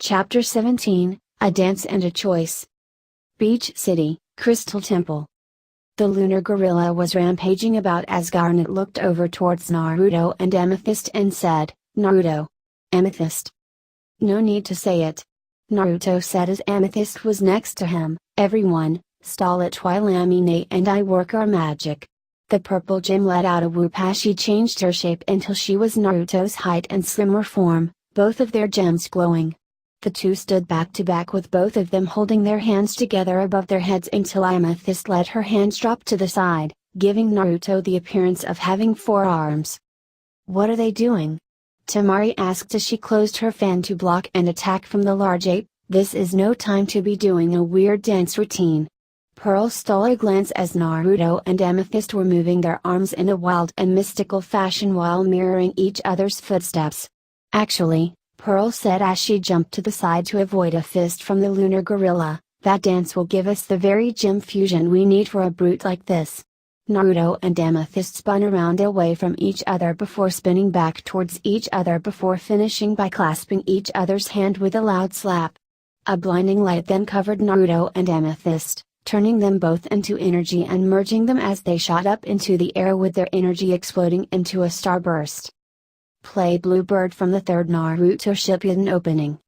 Chapter 17, A Dance and a Choice. Beach City, Crystal Temple. The lunar gorilla was rampaging about as Garnet looked over towards Naruto and Amethyst and said, "Naruto." "Amethyst." "No need to say it," Naruto said as Amethyst was next to him. "Everyone, stall it while Amine and I work our magic." The purple gem let out a whoop as she changed her shape until she was Naruto's height and slimmer form, both of their gems glowing. The two stood back to back with both of them holding their hands together above their heads until Amethyst let her hands drop to the side, giving Naruto the appearance of having 4 arms. "What are they doing?" Temari asked as she closed her fan to block an attack from the large ape. "This is no time to be doing a weird dance routine." Pearl stole a glance as Naruto and Amethyst were moving their arms in a wild and mystical fashion while mirroring each other's footsteps. "Actually," Pearl said as she jumped to the side to avoid a fist from the lunar gorilla, "that dance will give us the very gem fusion we need for a brute like this." Naruto and Amethyst spun around away from each other before spinning back towards each other before finishing by clasping each other's hand with a loud slap. A blinding light then covered Naruto and Amethyst, turning them both into energy and merging them as they shot up into the air with their energy exploding into a starburst. Play Bluebird from the third Naruto Shippuden opening.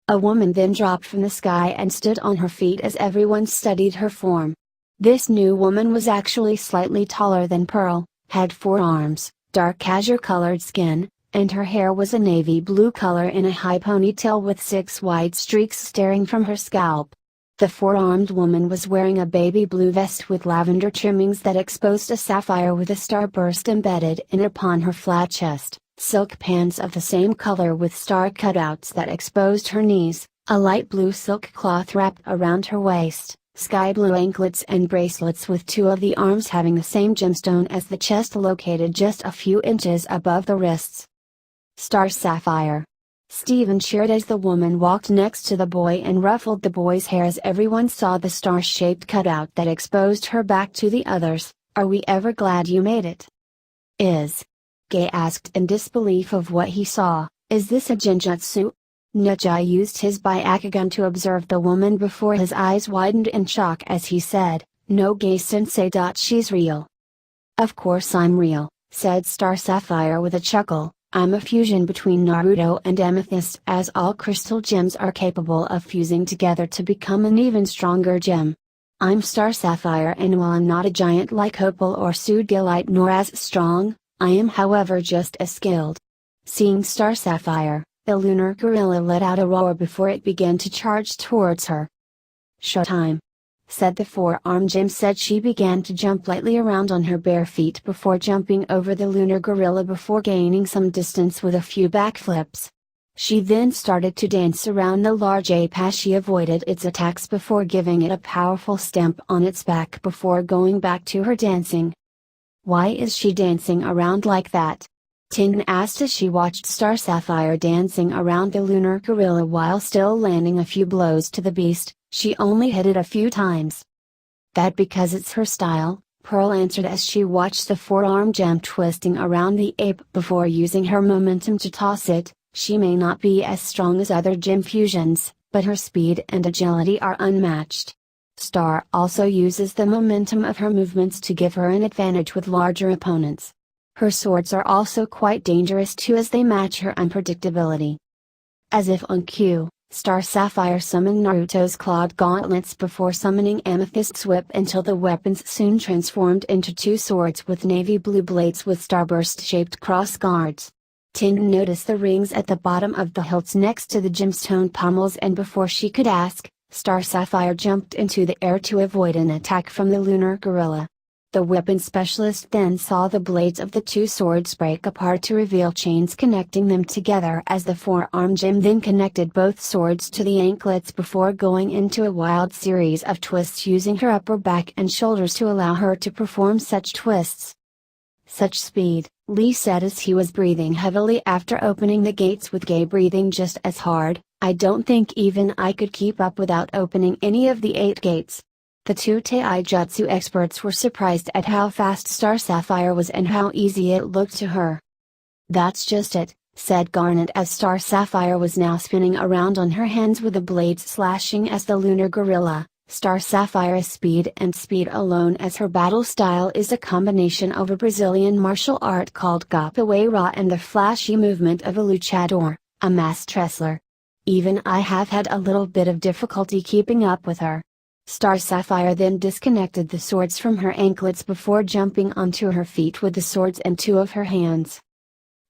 A woman then dropped from the sky and stood on her feet as everyone studied her form. This new woman was actually slightly taller than Pearl, had 4 arms, dark azure colored skin, and her hair was a navy blue color in a high ponytail with 6 wide streaks starting from her scalp. The 4-armed woman was wearing a baby blue vest with lavender trimmings that exposed a sapphire with a starburst embedded in upon her flat chest, silk pants of the same color with star cutouts that exposed her knees, a light blue silk cloth wrapped around her waist, sky blue anklets and bracelets with 2 of the arms having the same gemstone as the chest located just a few inches above the wrists. Star sapphire. Steven cheered as the woman walked next to the boy and ruffled the boy's hair as everyone saw the star-shaped cutout that exposed her back to the others. "Are we ever glad you made it?" Gay asked in disbelief of what he saw. "Is this a genjutsu?" Neji used his Byakugan to observe the woman before his eyes widened in shock as he said, "No, Gay-sensei. She's real." "Of course I'm real," said Star Sapphire with a chuckle. "I'm a fusion between Naruto and Amethyst, as all crystal gems are capable of fusing together to become an even stronger gem. I'm Star Sapphire, and while I'm not a giant like Opal or Sugilite nor as strong, I am however just as skilled." Seeing Star Sapphire, the lunar gorilla let out a roar before it began to charge towards her. "Showtime," said the 4-armed gem. She began to jump lightly around on her bare feet before jumping over the lunar gorilla before gaining some distance with a few backflips. She then started to dance around the large ape as she avoided its attacks before giving it a powerful stamp on its back before going back to her dancing. "Why is she dancing around like that?" Tin asked as she watched Star Sapphire dancing around the lunar gorilla while still landing a few blows to the beast. "She only hit it a few times." "That because it's her style," Pearl answered as she watched the 4-armed gem twisting around the ape before using her momentum to toss it. "She may not be as strong as other gem fusions, but her speed and agility are unmatched. Star also uses the momentum of her movements to give her an advantage with larger opponents. Her swords are also quite dangerous too as they match her unpredictability." As if on cue, Star Sapphire summoned Naruto's clawed gauntlets before summoning Amethyst's whip until the weapons soon transformed into 2 swords with navy blue blades with starburst-shaped cross guards. Tin noticed the rings at the bottom of the hilts next to the gemstone pommels, and before she could ask, Star Sapphire jumped into the air to avoid an attack from the lunar gorilla. The weapon specialist then saw the blades of the 2 swords break apart to reveal chains connecting them together as the 4-armed gem then connected both swords to the anklets before going into a wild series of twists using her upper back and shoulders to allow her to perform such twists. "Such speed," Lee said as he was breathing heavily after opening the gates with Gay breathing just as hard. "I don't think even I could keep up without opening any of the 8 gates." The 2 Taijutsu experts were surprised at how fast Star Sapphire was and how easy it looked to her. "That's just it," said Garnet as Star Sapphire was now spinning around on her hands with the blades slashing as the lunar gorilla. Star Sapphire's speed and speed alone, as her battle style is a combination of a Brazilian martial art called capoeira and the flashy movement of a luchador, a masked wrestler. Even I have had a little bit of difficulty keeping up with her. Star Sapphire then disconnected the swords from her anklets before jumping onto her feet with the swords in two of her hands.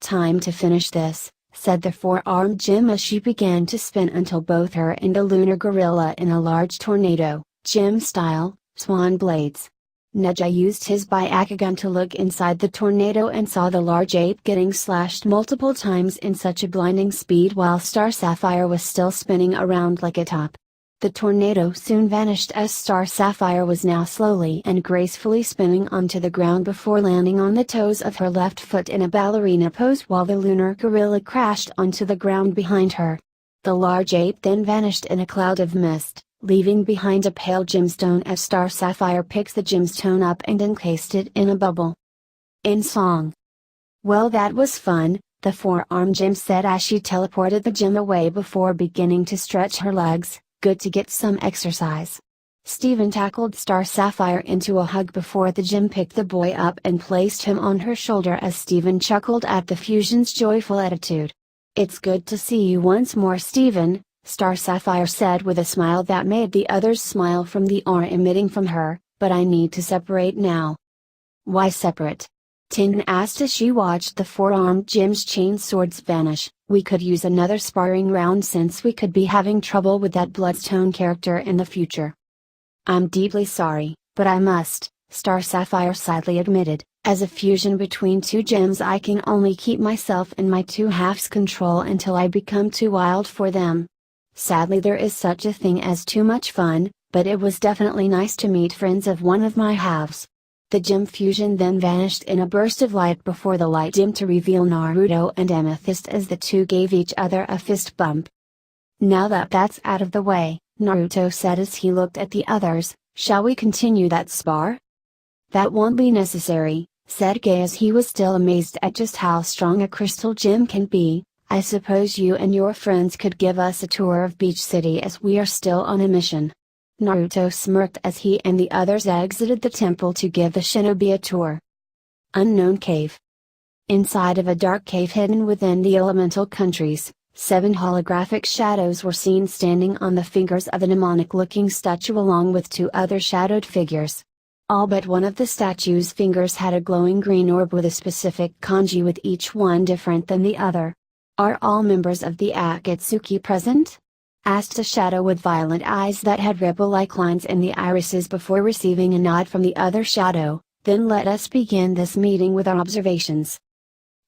"Time to finish this," said the four-armed gem as she began to spin until both her and the lunar gorilla in a large tornado, gem style, swan blades. Neji used his Byakugan to look inside the tornado and saw the large ape getting slashed multiple times in such a blinding speed while Star Sapphire was still spinning around like a top. The tornado soon vanished as Star Sapphire was now slowly and gracefully spinning onto the ground before landing on the toes of her left foot in a ballerina pose while the lunar gorilla crashed onto the ground behind her. The large ape then vanished in a cloud of mist, leaving behind a pale gemstone as Star Sapphire picked the gemstone up and encased it in a bubble. In song. "Well, that was fun," the four-armed gem said as she teleported the gem away before beginning to stretch her legs. "Good to get some exercise." Steven tackled Star Sapphire into a hug before the gem picked the boy up and placed him on her shoulder as Steven chuckled at the fusion's joyful attitude. "It's good to see you once more, Steven," Star Sapphire said with a smile that made the others smile from the aura emitting from her, "but I need to separate now." "Why separate?" Tin asked as she watched the four-armed gem's chain swords vanish. "We could use another sparring round since we could be having trouble with that Bloodstone character in the future." "I'm deeply sorry, but I must," Star Sapphire sadly admitted. "As a fusion between two gems I can only keep myself and my two halves control until I become too wild for them. Sadly there is such a thing as too much fun, but it was definitely nice to meet friends of one of my halves." The gem fusion then vanished in a burst of light before the light dimmed to reveal Naruto and Amethyst as the two gave each other a fist bump. "Now that that's out of the way," Naruto said as he looked at the others, "shall we continue that spar?" "That won't be necessary," said Gai as he was still amazed at just how strong a crystal gem can be. "I suppose you and your friends could give us a tour of Beach City as we are still on a mission." Naruto smirked as he and the others exited the temple to give the shinobi a tour. Unknown Cave. Inside of a dark cave hidden within the elemental countries, 7 holographic shadows were seen standing on the fingers of a mnemonic-looking statue along with 2 other shadowed figures. All but one of the statue's fingers had a glowing green orb with a specific kanji, with each one different than the other. "Are all members of the Akatsuki present?" asked a shadow with violet eyes that had ripple-like lines in the irises before receiving a nod from the other shadow. "Then let us begin this meeting with our observations."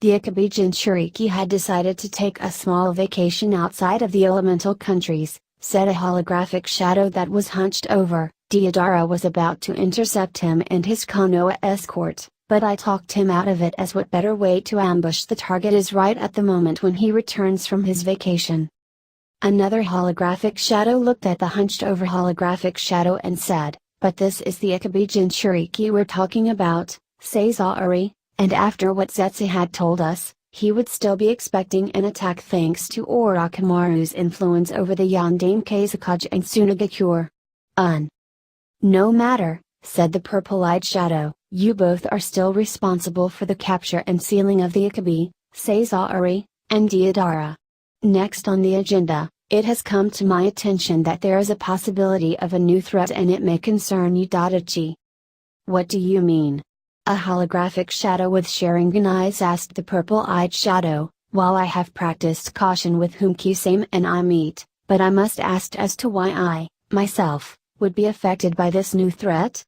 The Akabe Jinchuriki had decided to take a small vacation outside of the elemental countries, said a holographic shadow that was hunched over. Deodara was about to intercept him and his Konoha escort, but I talked him out of it, as what better way to ambush the target is right at the moment when he returns from his vacation. Another holographic shadow looked at the hunched over holographic shadow and said, "But this is the Akabe Jinchuriki we're talking about, Sazari," and after what Zetsu had told us, he would still be expecting an attack thanks to Orochimaru's influence over the Yondaime Kazekage and Tsunagakure. No matter," said the purple-eyed shadow, "you both are still responsible for the capture and sealing of the Akabe, Sazari, and Deodara. Next on the agenda, it has come to my attention that there is a possibility of a new threat and it may concern you, Dadachi." "What do you mean?" a holographic shadow with Sharingan eyes asked the purple-eyed shadow. "While I have practiced caution with whom Kisame and I meet, but I must ask as to why I, myself, would be affected by this new threat?"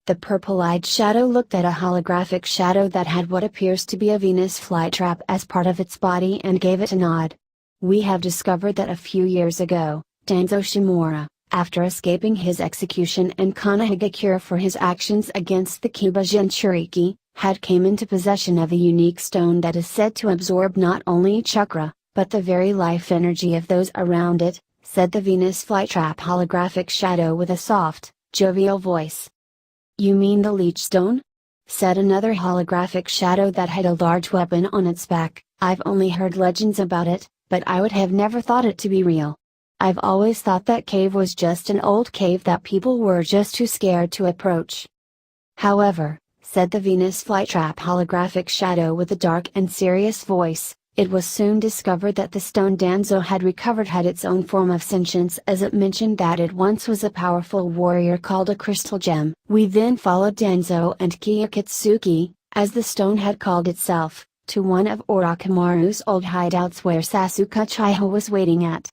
The purple-eyed shadow looked at a holographic shadow that had what appears to be a Venus flytrap as part of its body and gave it a nod. "We have discovered that a few years ago, Danzo Shimura, after escaping his execution and Konohagakure for his actions against the Kuba Jinchuriki, had came into possession of a unique stone that is said to absorb not only chakra, but the very life energy of those around it," said the Venus flytrap holographic shadow with a soft, jovial voice. "You mean the leech stone?" said another holographic shadow that had a large weapon on its back. "I've only heard legends about it, but I would have never thought it to be real. I've always thought that cave was just an old cave that people were just too scared to approach." "However," said the Venus flytrap holographic shadow with a dark and serious voice, "it was soon discovered that the stone Danzo had recovered had its own form of sentience, as it mentioned that it once was a powerful warrior called a crystal gem. We then followed Danzo and Kiyokitsuki, as the stone had called itself, to one of Orochimaru's old hideouts where Sasuke Uchiha was waiting at.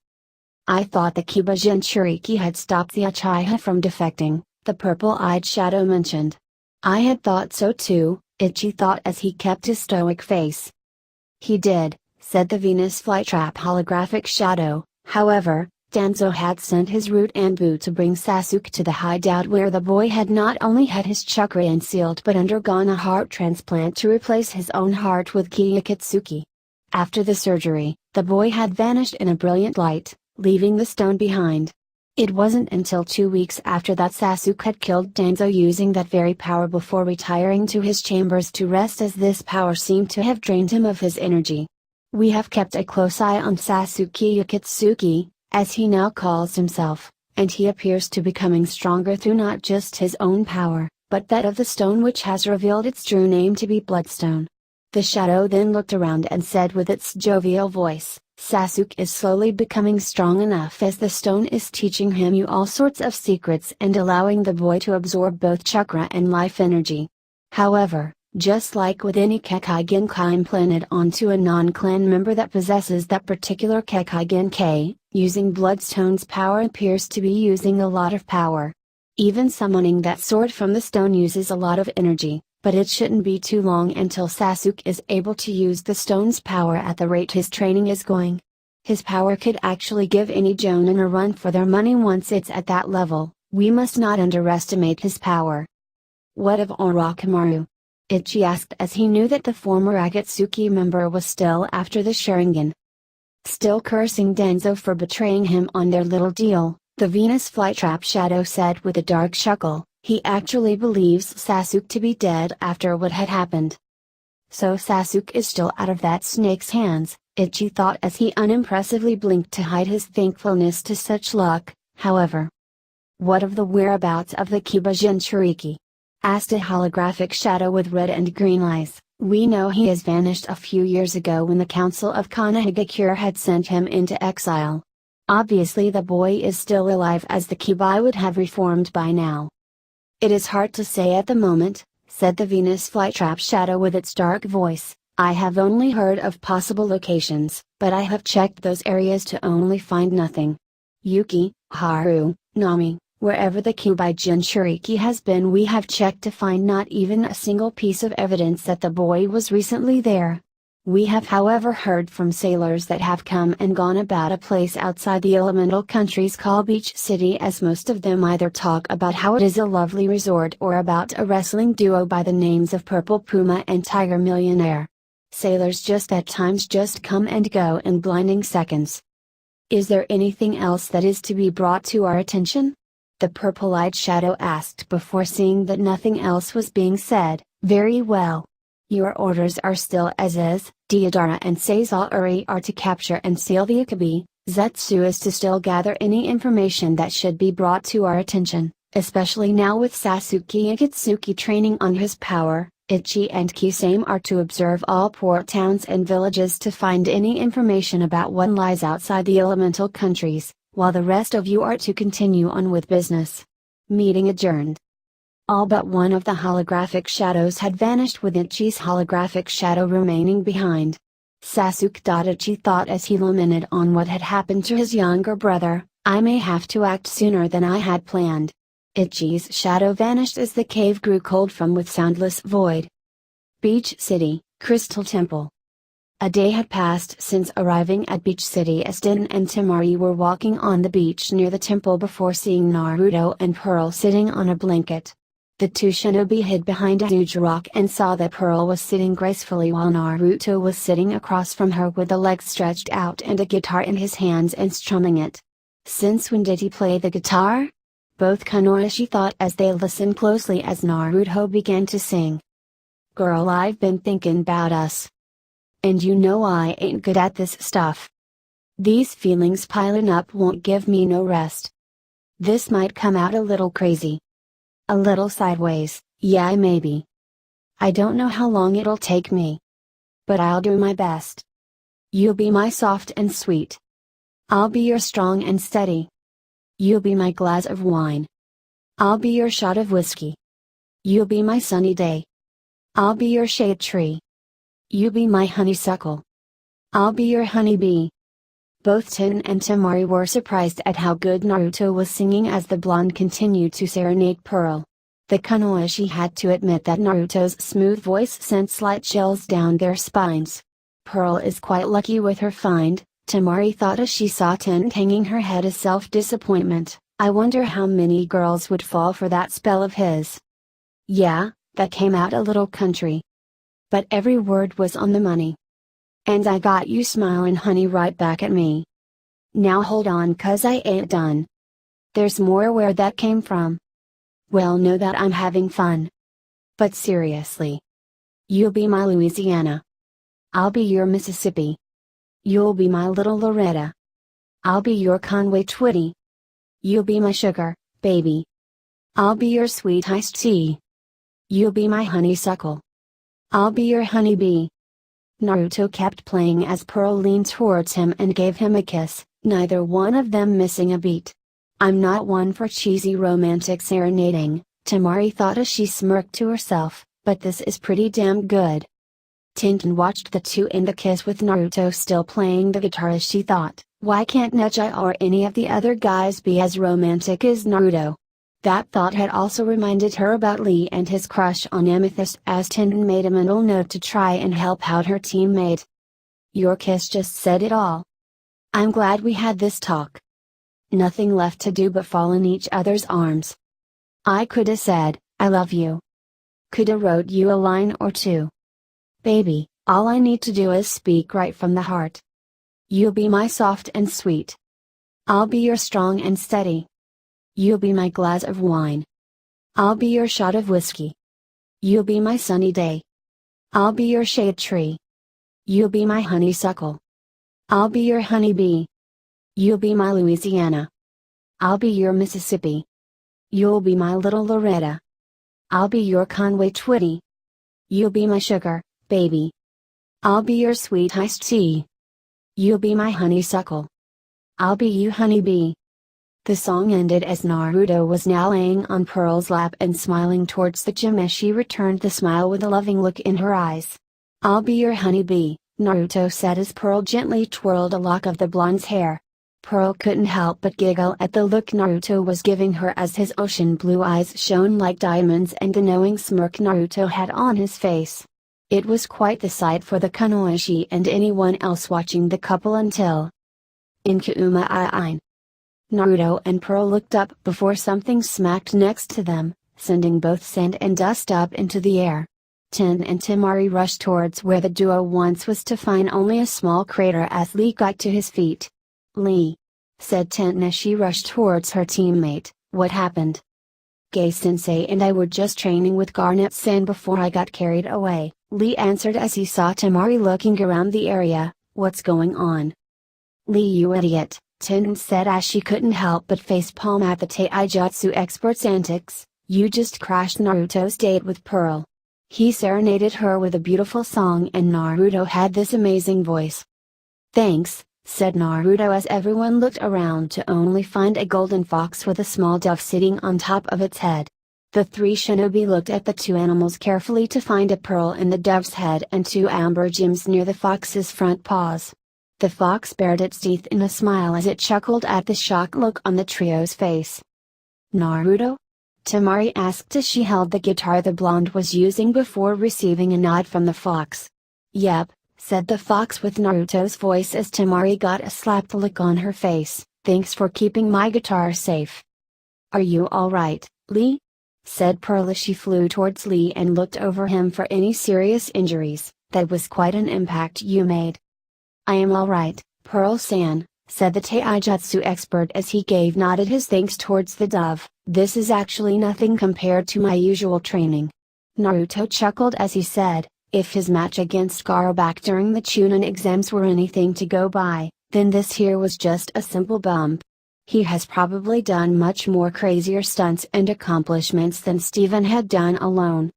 I thought the Kiba Jinchuriki had stopped the Uchiha from defecting," the purple-eyed shadow mentioned. "I had thought so too," Ichi thought as he kept his stoic face. "He did," said the Venus flytrap holographic shadow. "However, Danzo had sent his root and Buu to bring Sasuke to the hideout where the boy had not only had his chakra unsealed but undergone a heart transplant to replace his own heart with Kiyokitsuki. After the surgery, the boy had vanished in a brilliant light, leaving the stone behind. It wasn't until 2 weeks after that Sasuke had killed Danzo using that very power before retiring to his chambers to rest, as this power seemed to have drained him of his energy. We have kept a close eye on Sasuke Kiyokitsuki, as he now calls himself, and he appears to be becoming stronger through not just his own power, but that of the stone which has revealed its true name to be Bloodstone." The shadow then looked around and said with its jovial voice, "Sasuke is slowly becoming strong enough, as the stone is teaching him all sorts of secrets and allowing the boy to absorb both chakra and life energy. However, just like with any Kekkei Genkai implanted onto a non-clan member that possesses that particular Kekkei Genkai, using Bloodstone's power appears to be using a lot of power. Even summoning that sword from the stone uses a lot of energy, but it shouldn't be too long until Sasuke is able to use the stone's power at the rate his training is going. His power could actually give any Jonin a run for their money once it's at that level. We must not underestimate his power." "What of Orochimaru?" Ichi asked, as he knew that the former Akatsuki member was still after the Sharingan. "Still cursing Danzo for betraying him on their little deal," the Venus flytrap shadow said with a dark chuckle. "He actually believes Sasuke to be dead after what had happened." "So Sasuke is still out of that snake's hands," Ichi thought as he unimpressively blinked to hide his thankfulness to such luck. "However, what of the whereabouts of the Kiba Jinchuriki?" asked a holographic shadow with red and green eyes. "We know he has vanished a few years ago when the Council of Konohagakure had sent him into exile. Obviously the boy is still alive, as the Kibai would have reformed by now." "It is hard to say at the moment," said the Venus flytrap shadow with its dark voice. "I have only heard of possible locations, but I have checked those areas to only find nothing. Yuki, Haru, Nami, wherever the Kibai Jinchuriki has been, we have checked to find not even a single piece of evidence that the boy was recently there. We have however heard from sailors that have come and gone about a place outside the elemental countries called Beach City, as most of them either talk about how it is a lovely resort or about a wrestling duo by the names of Purple Puma and Tiger Millionaire. Sailors just at times just come and go in blinding seconds." "Is there anything else that is to be brought to our attention?" the purple-eyed shadow asked before seeing that nothing else was being said. "Very well. Your orders are still as is. Deodara and Sazori are to capture and seal the Akabi. Zetsu is to still gather any information that should be brought to our attention, especially now with Sasuke Akatsuki training on his power. Ichi and Kisame are to observe all port towns and villages to find any information about what lies outside the elemental countries, while the rest of you are to continue on with business." Meeting adjourned. All but one of the holographic shadows had vanished, with Ichi's holographic shadow remaining behind. Sasuke Ichi thought as he lamented on what had happened to his younger brother, "I may have to act sooner than I had planned." Ichi's shadow vanished as the cave grew cold from with soundless void. Beach City, Crystal Temple. A day had passed since arriving at Beach City, as Den and Temari were walking on the beach near the temple before seeing Naruto and Pearl sitting on a blanket. The two shinobi hid behind a huge rock and saw that Pearl was sitting gracefully while Naruto was sitting across from her with the legs stretched out and a guitar in his hands and strumming it. Since when did he play the guitar? Both Kunoichi thought as they listened closely as Naruto began to sing. Girl, I've been thinking about us. And you know I ain't good at this stuff. These feelings piling up won't give me no rest. This might come out a little crazy. A little sideways, yeah maybe. I don't know how long it'll take me. But I'll do my best. You'll be my soft and sweet. I'll be your strong and steady. You'll be my glass of wine. I'll be your shot of whiskey. You'll be my sunny day. I'll be your shade tree. You be my honeysuckle. I'll be your honeybee. Both Tin and Temari were surprised at how good Naruto was singing as the blonde continued to serenade Pearl. The Kunoichi had to admit that Naruto's smooth voice sent slight chills down their spines. Pearl is quite lucky with her find, Temari thought as she saw Tin hanging her head in self-disappointment. I wonder how many girls would fall for that spell of his. Yeah, that came out a little country. But every word was on the money. And I got you smiling honey right back at me. Now hold on, 'cause I ain't done. There's more where that came from. Well, know that I'm having fun. But seriously. You'll be my Louisiana. I'll be your Mississippi. You'll be my little Loretta. I'll be your Conway Twitty. You'll be my sugar, baby. I'll be your sweet iced tea. You'll be my honeysuckle. I'll be your honeybee. Naruto kept playing as Pearl leaned towards him and gave him a kiss, neither one of them missing a beat. I'm not one for cheesy romantic serenading, Temari thought as she smirked to herself, but this is pretty damn good. Tintin watched the two in the kiss with Naruto still playing the guitar as she thought, why can't Neji or any of the other guys be as romantic as Naruto? That thought had also reminded her about Lee and his crush on Amethyst as Tintin made a mental note to try and help out her teammate. Your kiss just said it all. I'm glad we had this talk. Nothing left to do but fall in each other's arms. I coulda said, I love you. Coulda wrote you a line or two. Baby, all I need to do is speak right from the heart. You'll be my soft and sweet. I'll be your strong and steady. You'll be my glass of wine. I'll be your shot of whiskey. You'll be my sunny day. I'll be your shade tree. You'll be my honeysuckle. I'll be your honeybee. You'll be my Louisiana. I'll be your Mississippi. You'll be my little Loretta. I'll be your Conway Twitty. You'll be my sugar, baby. I'll be your sweet iced tea. You'll be my honeysuckle. I'll be you honeybee. The song ended as Naruto was now laying on Pearl's lap and smiling towards the gym as she returned the smile with a loving look in her eyes. I'll be your honeybee, Naruto said as Pearl gently twirled a lock of the blonde's hair. Pearl couldn't help but giggle at the look Naruto was giving her as his ocean blue eyes shone like diamonds and the knowing smirk Naruto had on his face. It was quite the sight for the Kunoichi and anyone else watching the couple until Inkuma Ein. Naruto and Pearl looked up before something smacked next to them, sending both sand and dust up into the air. Tin and Temari rushed towards where the duo once was to find only a small crater as Lee got to his feet. Lee, said Tin as she rushed towards her teammate, what happened? Gai-sensei and I were just training with Garnet-san before I got carried away, Lee answered as he saw Temari looking around the area. What's going on? Lee, you idiot, Tin said as she couldn't help but facepalm at the Taijutsu expert's antics. You just crashed Naruto's date with Pearl. He serenaded her with a beautiful song and Naruto had this amazing voice. Thanks, said Naruto as everyone looked around to only find a golden fox with a small dove sitting on top of its head. The three shinobi looked at the two animals carefully to find a pearl in the dove's head and two amber gems near the fox's front paws. The fox bared its teeth in a smile as it chuckled at the shocked look on the trio's face. Naruto? Temari asked as she held the guitar the blonde was using before receiving a nod from the fox. Yep, said the fox with Naruto's voice as Temari got a slapped look on her face, thanks for keeping my guitar safe. Are you alright, Lee? Said Pearl as she flew towards Lee and looked over him for any serious injuries. That was quite an impact you made. I am alright, Pearl-san, said the Taijutsu expert as he nodded his thanks towards the dove. This is actually nothing compared to my usual training. Naruto chuckled as he said, if his match against Gaara back during the Chunin exams were anything to go by, then this here was just a simple bump. He has probably done much more crazier stunts and accomplishments than Steven had done alone.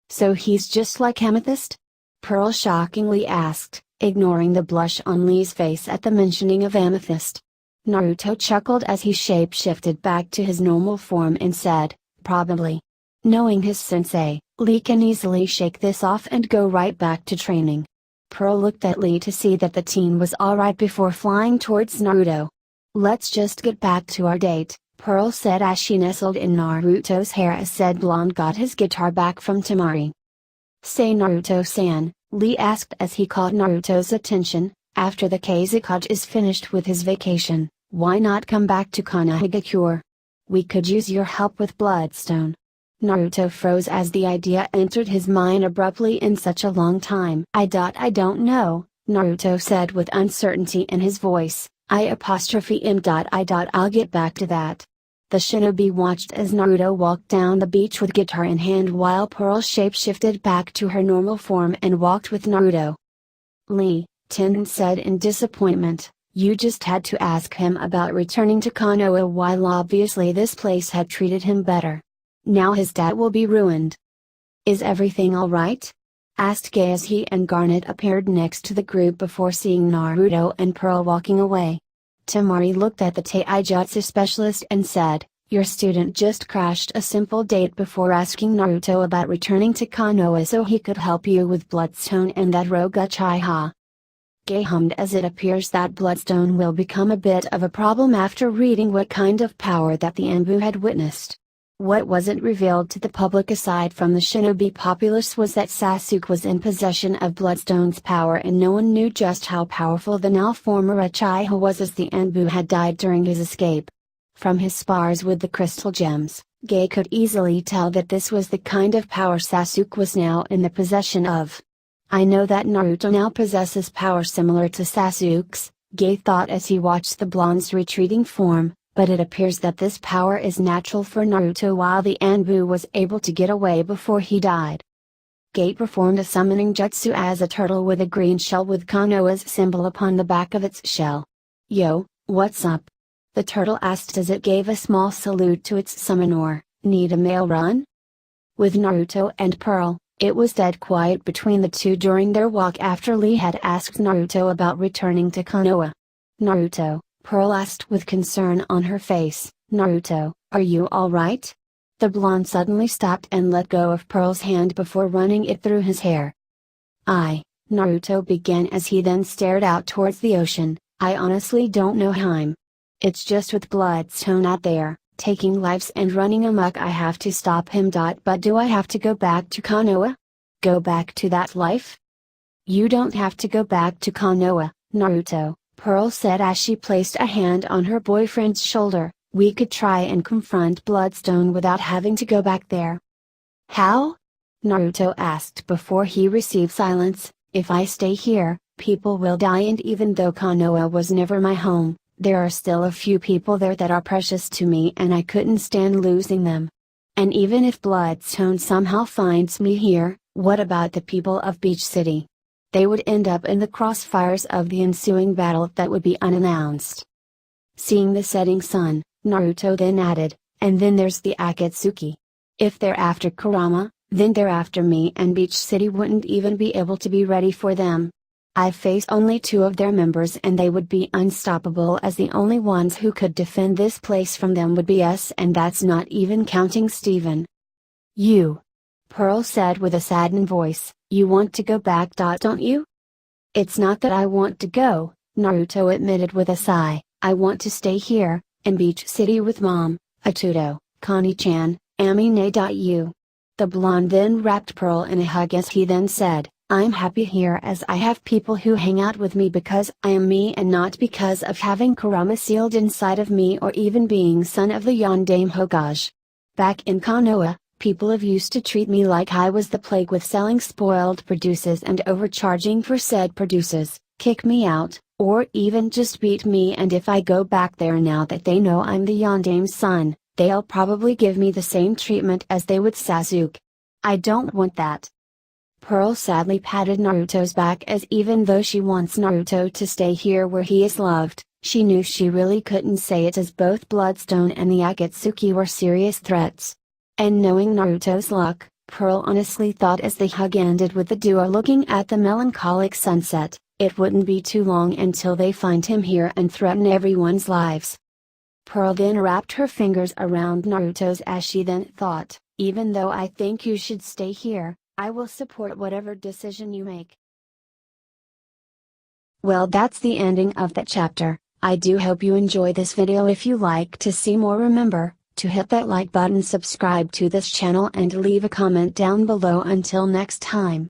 So he's just like Amethyst? Pearl shockingly asked, ignoring the blush on Lee's face at the mentioning of Amethyst. Naruto chuckled as he shape-shifted back to his normal form and said, probably. Knowing his sensei, Lee can easily shake this off and go right back to training. Pearl looked at Lee to see that the teen was alright before flying towards Naruto. Let's just get back to our date, Pearl said as she nestled in Naruto's hair as said blonde got his guitar back from Temari. Say Naruto-san, Lee asked as he caught Naruto's attention, after the Kazekage is finished with his vacation, why not come back to Konohagakure? We could use your help with Bloodstone. Naruto froze as the idea entered his mind abruptly in such a long time. I don't know, Naruto said with uncertainty in his voice, I'll get back to that. The shinobi watched as Naruto walked down the beach with guitar in hand while Pearl shape-shifted back to her normal form and walked with Naruto. Lee, Tenen said in disappointment, you just had to ask him about returning to Konoha while obviously this place had treated him better. Now his dad will be ruined. Is everything alright? Asked Gai as he and Garnet appeared next to the group before seeing Naruto and Pearl walking away. Temari looked at the Taijutsu specialist and said, your student just crashed a simple date before asking Naruto about returning to Konoha so he could help you with Bloodstone and that rogue Uchiha. Gai hummed as it appears that Bloodstone will become a bit of a problem after reading what kind of power that the Anbu had witnessed. What wasn't revealed to the public aside from the shinobi populace was that Sasuke was in possession of Bloodstone's power and no one knew just how powerful the now former Uchiha was as the Anbu had died during his escape. From his spars with the crystal gems, Gai could easily tell that this was the kind of power Sasuke was now in the possession of. I know that Naruto now possesses power similar to Sasuke's, Gai thought as he watched the blonde's retreating form. But it appears that this power is natural for Naruto while the Anbu was able to get away before he died. Gai performed a summoning jutsu as a turtle with a green shell with Konoha's symbol upon the back of its shell. Yo, what's up? The turtle asked as it gave a small salute to its summoner, need a mail run? With Naruto and Pearl, it was dead quiet between the two during their walk after Lee had asked Naruto about returning to Konoha. Naruto, Pearl asked with concern on her face, Naruto, are you alright? The blonde suddenly stopped and let go of Pearl's hand before running it through his hair. Naruto began as he then stared out towards the ocean, I honestly don't know him. It's just with Bloodstone out there, taking lives and running amok I have to stop him. But do I have to go back to Konoha? Go back to that life? You don't have to go back to Konoha, Naruto. Pearl said as she placed a hand on her boyfriend's shoulder, we could try and confront Bloodstone without having to go back there. How? Naruto asked before he received silence, if I stay here, people will die and even though Konoha was never my home, there are still a few people there that are precious to me and I couldn't stand losing them. And even if Bloodstone somehow finds me here, what about the people of Beach City? They would end up in the crossfires of the ensuing battle that would be unannounced. Seeing the setting sun, Naruto then added, and then there's the Akatsuki. If they're after Kurama, then they're after me and Beach City wouldn't even be able to be ready for them. I've faced only 2 of their members and they would be unstoppable as the only ones who could defend this place from them would be us and that's not even counting Steven. You. Pearl said with a saddened voice, you want to go back. Don't you? It's not that I want to go, Naruto admitted with a sigh, I want to stay here, in Beach City with Mom, Atuto, Connie-chan, Amine. The blonde then wrapped Pearl in a hug as he then said, I'm happy here as I have people who hang out with me because I am me and not because of having Kurama sealed inside of me or even being son of the Yondaime Hokage. Back in Konoha, people have used to treat me like I was the plague with selling spoiled produces and overcharging for said produces, kick me out, or even just beat me and if I go back there now that they know I'm the Yondaime's son, they'll probably give me the same treatment as they would Sasuke. I don't want that. Pearl sadly patted Naruto's back as even though she wants Naruto to stay here where he is loved, she knew she really couldn't say it as both Bloodstone and the Akatsuki were serious threats. And knowing Naruto's luck, Pearl honestly thought as the hug ended with the duo looking at the melancholic sunset, it wouldn't be too long until they find him here and threaten everyone's lives. Pearl then wrapped her fingers around Naruto's as she then thought, even though I think you should stay here, I will support whatever decision you make. Well, that's the ending of that chapter. I do hope you enjoy this video. If you like to see more, remember to hit that like button, subscribe to this channel and leave a comment down below. Until next time.